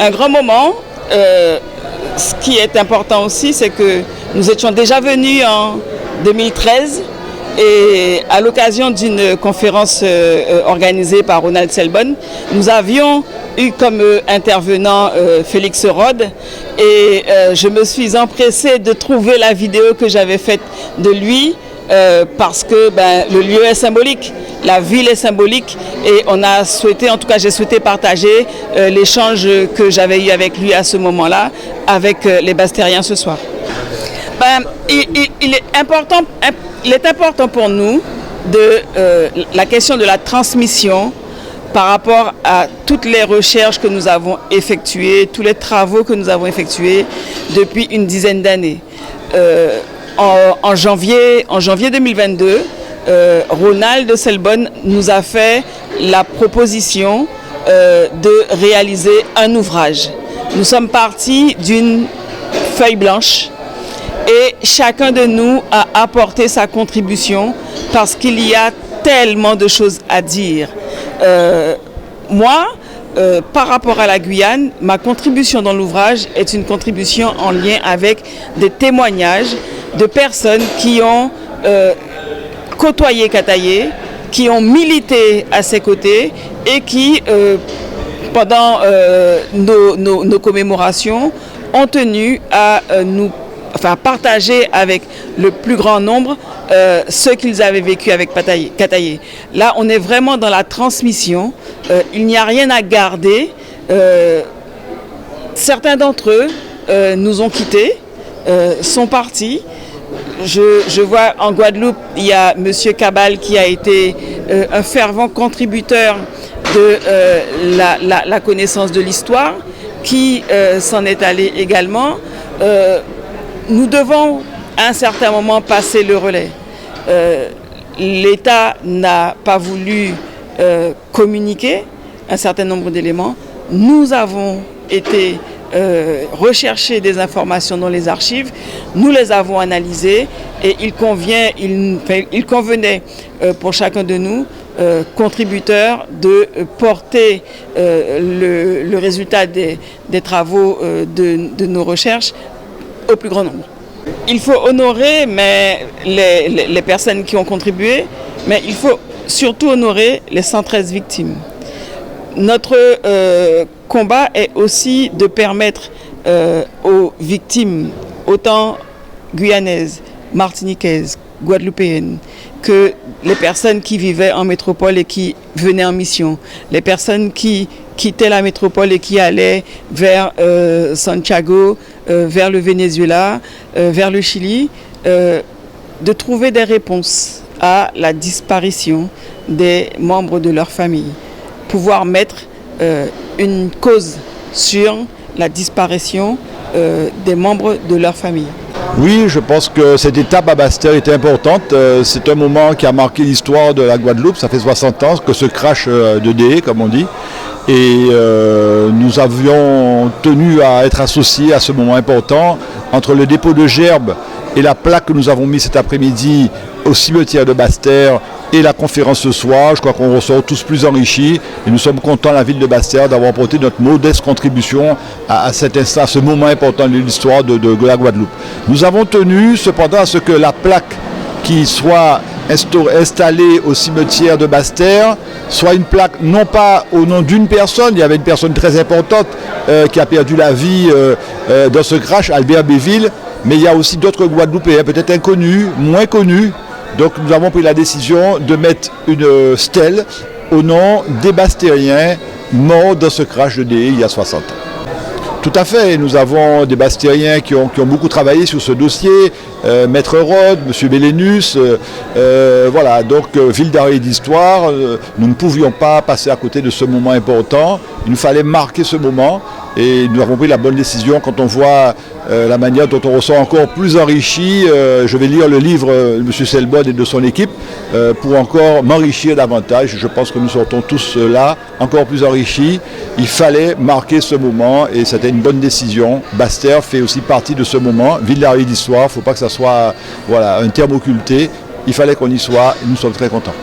Un grand moment. Ce qui est important aussi, c'est que nous étions déjà venus en 2013 et à l'occasion d'une conférence organisée par Ronald Selbonne, nous avions eu comme intervenant Félix Rode et je me suis empressée de trouver la vidéo que j'avais faite de lui parce que le lieu est symbolique, la ville est symbolique et on a souhaité, en tout cas j'ai souhaité partager l'échange que j'avais eu avec lui à ce moment-là avec les Bastériens ce soir. Il est important pour nous de la question de la transmission par rapport à toutes les recherches que nous avons effectuées, tous les travaux que nous avons effectués depuis une dizaine d'années. En janvier 2022, Ronald Selbonne nous a fait la proposition de réaliser un ouvrage. Nous sommes partis d'une feuille blanche et chacun de nous a apporté sa contribution parce qu'il y a tellement de choses à dire. Par rapport à la Guyane, ma contribution dans l'ouvrage est une contribution en lien avec des témoignages de personnes qui ont côtoyé Kataye, qui ont milité à ses côtés et qui, pendant nos commémorations, ont tenu à partager avec le plus grand nombre ce qu'ils avaient vécu avec Kataye. Là, on est vraiment dans la transmission. Il n'y a rien à garder. Certains d'entre eux nous ont quittés, sont partis. Je vois en Guadeloupe, il y a M. Cabal qui a été un fervent contributeur de la connaissance de l'histoire, qui s'en est allé également. Nous devons à un certain moment passer le relais. L'État n'a pas voulu communiquer un certain nombre d'éléments. Nous avons été rechercher des informations dans les archives, nous les avons analysées et il convenait pour chacun de nous, contributeurs, de porter le résultat des travaux de nos recherches au plus grand nombre. Il faut honorer les personnes qui ont contribué, mais il faut surtout honorer les 113 victimes. Notre combat est aussi de permettre aux victimes, autant guyanaises, martiniquaises, guadeloupéennes, que les personnes qui vivaient en métropole et qui venaient en mission, les personnes qui quittaient la métropole et qui allaient vers Santiago, vers le Venezuela, vers le Chili, de trouver des réponses à la disparition des membres de leur famille. Pouvoir mettre une cause sur la disparition des membres de leur famille. Oui, je pense que cette étape à Basse-Terre était importante. C'est un moment qui a marqué l'histoire de la Guadeloupe. Ça fait 60 ans que ce crash de DE, comme on dit. Et nous avions tenu à être associés à ce moment important entre le dépôt de gerbes et la plaque que nous avons mise cet après-midi au cimetière de Basse-Terre et la conférence ce soir. Je crois qu'on ressort tous plus enrichis et nous sommes contents, la ville de Basse-Terre, d'avoir apporté notre modeste contribution à cet instant, à ce moment important de l'histoire de la Guadeloupe. Nous avons tenu cependant à ce que la plaque qui soit installée au cimetière de Basse-Terre soit une plaque non pas au nom d'une personne. Il y avait une personne très importante qui a perdu la vie dans ce crash, Albert Béville, mais il y a aussi d'autres Guadeloupéens, peut-être inconnus, moins connus. Donc nous avons pris la décision de mettre une stèle au nom des Bastériens morts dans ce crash de DE il y a 60 ans. Tout à fait, nous avons des Bastériens qui ont beaucoup travaillé sur ce dossier, Maître Rode, M. Bélénus, voilà, donc ville d'arrêt d'histoire, nous ne pouvions pas passer à côté de ce moment important, il nous fallait marquer ce moment et nous avons pris la bonne décision quand on voit la manière dont on ressort encore plus enrichi. Je vais lire le livre de M. Selbonne et de son équipe pour encore m'enrichir davantage. Je pense que nous sortons tous là, encore plus enrichis. Il fallait marquer ce moment et c'était une bonne décision. Basse-Terre fait aussi partie de ce moment. Ville d'arrêt d'histoire, il ne faut pas que ça soit un terme occulté. Il fallait qu'on y soit et nous sommes très contents.